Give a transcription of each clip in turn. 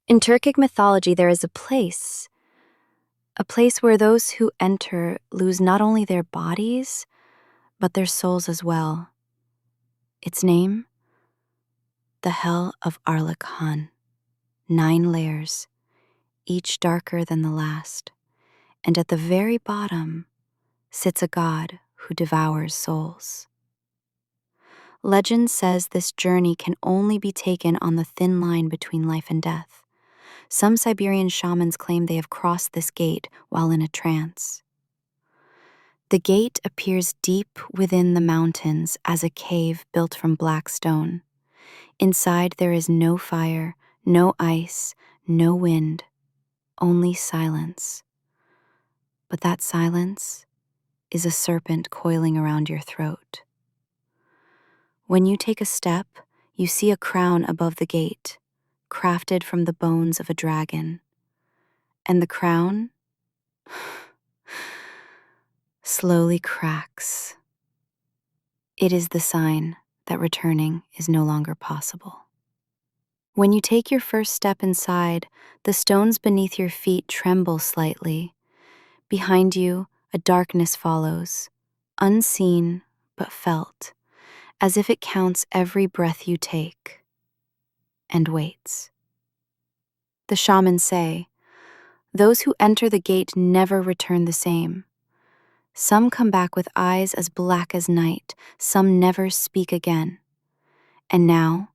In Turkic mythology, there is a place where those who enter lose not only their bodies, but their souls as well. Its name? The Hell of Erlik Han. 9 layers, each darker than the last, and at the very bottom sits a god who devours souls. Legend says this journey can only be taken on the thin line between life and death. Some Siberian shamans claim they have crossed this gate while in a trance. The gate appears deep within the mountains as a cave built from black stone. Inside there is no fire, no ice, no wind, only silence. But that silence is a serpent coiling around your throat. When you take a step, you see a crown above the gate, crafted from the bones of a dragon. And the crown slowly cracks. It is the sign that returning is no longer possible. When you take your first step inside, the stones beneath your feet tremble slightly. Behind you, a darkness follows, unseen but felt, as if it counts every breath you take, and waits. The shamans say, those who enter the gate never return the same. Some come back with eyes as black as night, some never speak again. And now,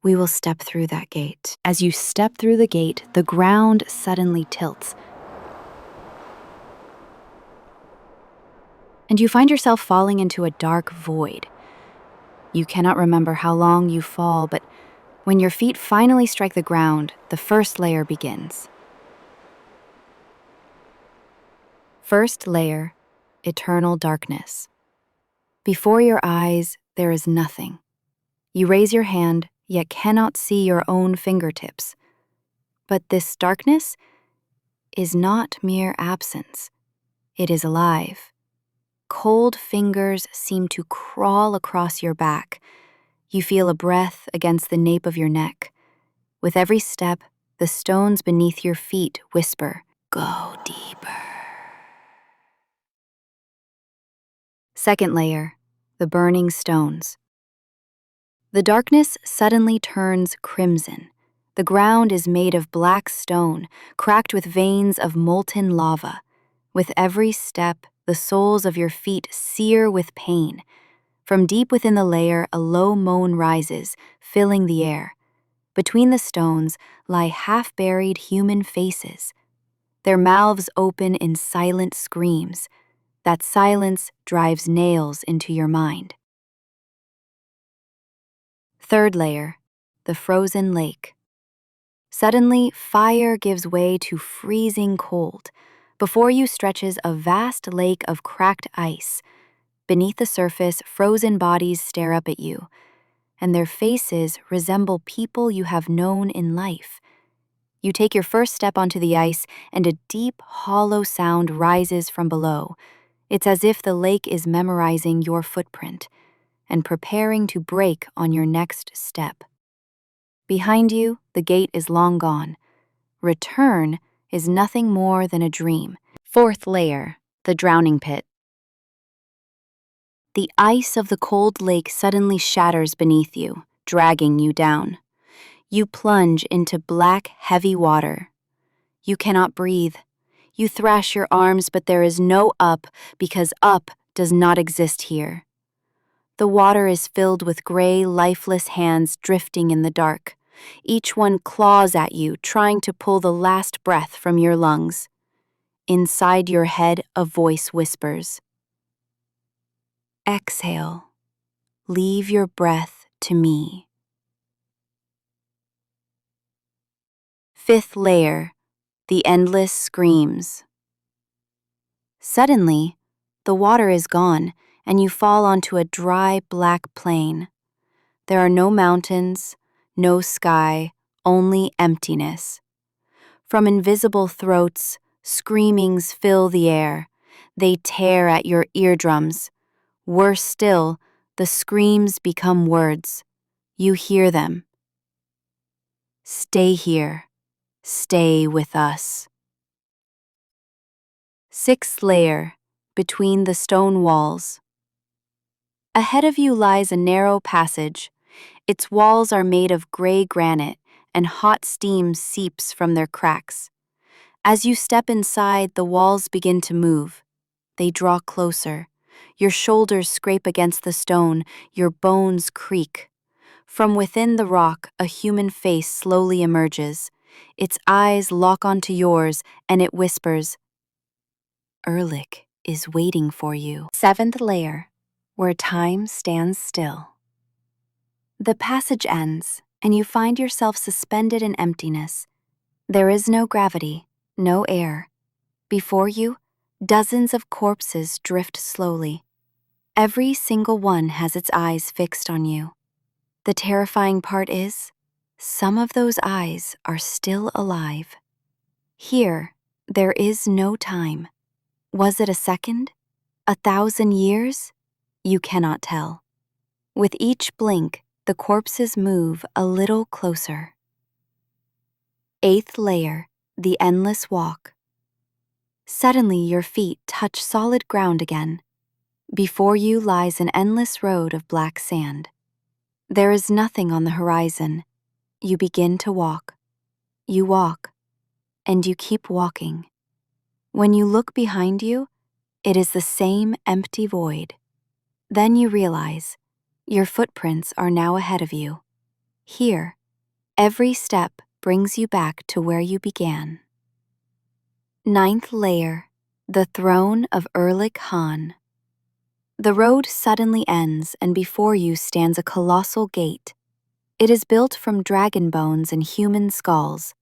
we will step through that gate. As you step through the gate, the ground suddenly tilts, and you find yourself falling into a dark void. You cannot remember how long you fall, but when your feet finally strike the ground, the first layer begins. First layer, eternal darkness. Before your eyes, there is nothing. You raise your hand, yet cannot see your own fingertips. But this darkness is not mere absence. It is alive. Cold fingers seem to crawl across your back. You feel a breath against the nape of your neck. With every step, the stones beneath your feet whisper, "Go deeper." Second layer, the burning stones. The darkness suddenly turns crimson. The ground is made of black stone, cracked with veins of molten lava. With every step, the soles of your feet sear with pain. From deep within the layer, a low moan rises, filling the air. Between the stones lie half-buried human faces. Their mouths open in silent screams. That silence drives nails into your mind. Third layer, the frozen lake. Suddenly, fire gives way to freezing cold. Before you stretches a vast lake of cracked ice. Beneath the surface, frozen bodies stare up at you, and their faces resemble people you have known in life. You take your first step onto the ice, and a deep, hollow sound rises from below. It's as if the lake is memorizing your footprint and preparing to break on your next step. Behind you, the gate is long gone. Return is nothing more than a dream. Fourth layer, the drowning pit. The ice of the cold lake suddenly shatters beneath you, dragging you down. You plunge into black, heavy water. You cannot breathe. You thrash your arms, but there is no up, because up does not exist here. The water is filled with gray, lifeless hands drifting in the dark. Each one claws at you, trying to pull the last breath from your lungs. Inside your head, a voice whispers, "Exhale. Leave your breath to me." Fifth layer, the endless screams. Suddenly, the water is gone, and you fall onto a dry, black plain. There are no mountains, no sky, only emptiness. From invisible throats, screamings fill the air. They tear at your eardrums. Worse still, the screams become words. You hear them. Stay here. Stay with us. 6th layer, between the stone walls. Ahead of you lies a narrow passage. Its walls are made of gray granite, and hot steam seeps from their cracks. As you step inside, the walls begin to move. They draw closer. Your shoulders scrape against the stone, your bones creak. From within the rock, a human face slowly emerges. Its eyes lock onto yours, and it whispers, "Erlik is waiting for you." 7th layer, where time stands still. The passage ends, and you find yourself suspended in emptiness. There is no gravity, no air. Before you, dozens of corpses drift slowly. Every single one has its eyes fixed on you. The terrifying part is, some of those eyes are still alive. Here, there is no time. Was it a second? 1,000 years? You cannot tell. With each blink, the corpses move a little closer. 8th layer, the endless walk. Suddenly, your feet touch solid ground again. Before you lies an endless road of black sand. There is nothing on the horizon. You begin to walk. You walk, and you keep walking. When you look behind you, it is the same empty void. Then you realize your footprints are now ahead of you. Here, every step brings you back to where you began. 9th layer, the throne of Erlik Han. The road suddenly ends, and before you stands a colossal gate. It is built from dragon bones and human skulls.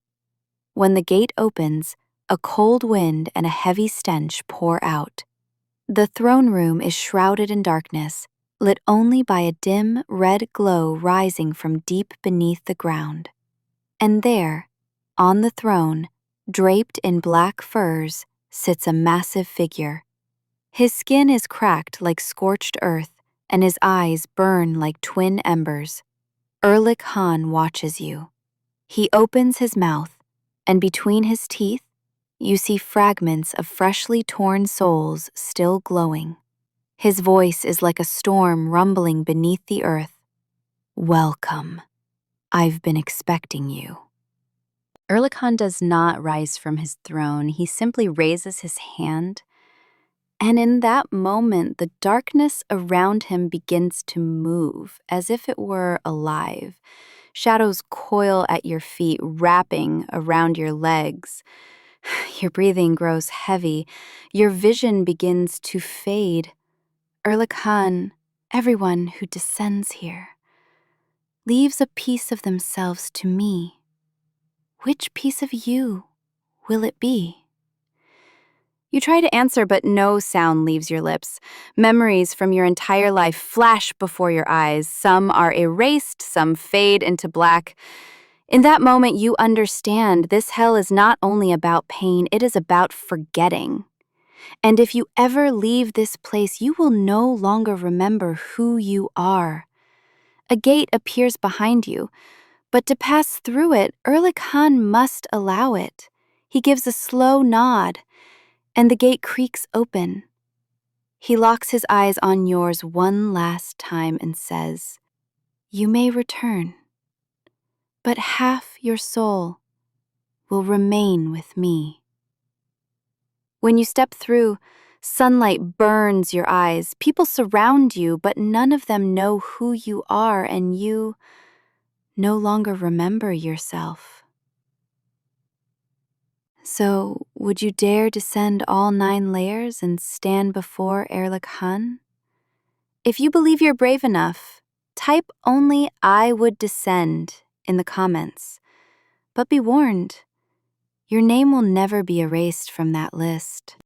When the gate opens, a cold wind and a heavy stench pour out. The throne room is shrouded in darkness, lit only by a dim red glow rising from deep beneath the ground. And there, on the throne, draped in black furs, sits a massive figure. His skin is cracked like scorched earth, and his eyes burn like twin embers. Erlik Han watches you. He opens his mouth, and between his teeth, you see fragments of freshly torn souls still glowing. His voice is like a storm rumbling beneath the earth. "Welcome. I've been expecting you." Erlik Han does not rise from his throne. He simply raises his hand, and in that moment, the darkness around him begins to move as if it were alive. Shadows coil at your feet, wrapping around your legs. Your breathing grows heavy. Your vision begins to fade. Erlik Han, everyone who descends here, leaves a piece of themselves to me. Which piece of you will it be? You try to answer, but no sound leaves your lips. Memories from your entire life flash before your eyes. Some are erased, some fade into black. In that moment, you understand this hell is not only about pain, it is about forgetting. And if you ever leave this place, you will no longer remember who you are. A gate appears behind you, but to pass through it, Erlik Han must allow it. He gives a slow nod, and the gate creaks open. He locks his eyes on yours one last time and says, "You may return, but half your soul will remain with me." When you step through, sunlight burns your eyes. People surround you, but none of them know who you are, and you no longer remember yourself. So, would you dare descend all 9 layers and stand before Erlik Han? If you believe you're brave enough, type only "I would descend" in the comments. But be warned, your name will never be erased from that list.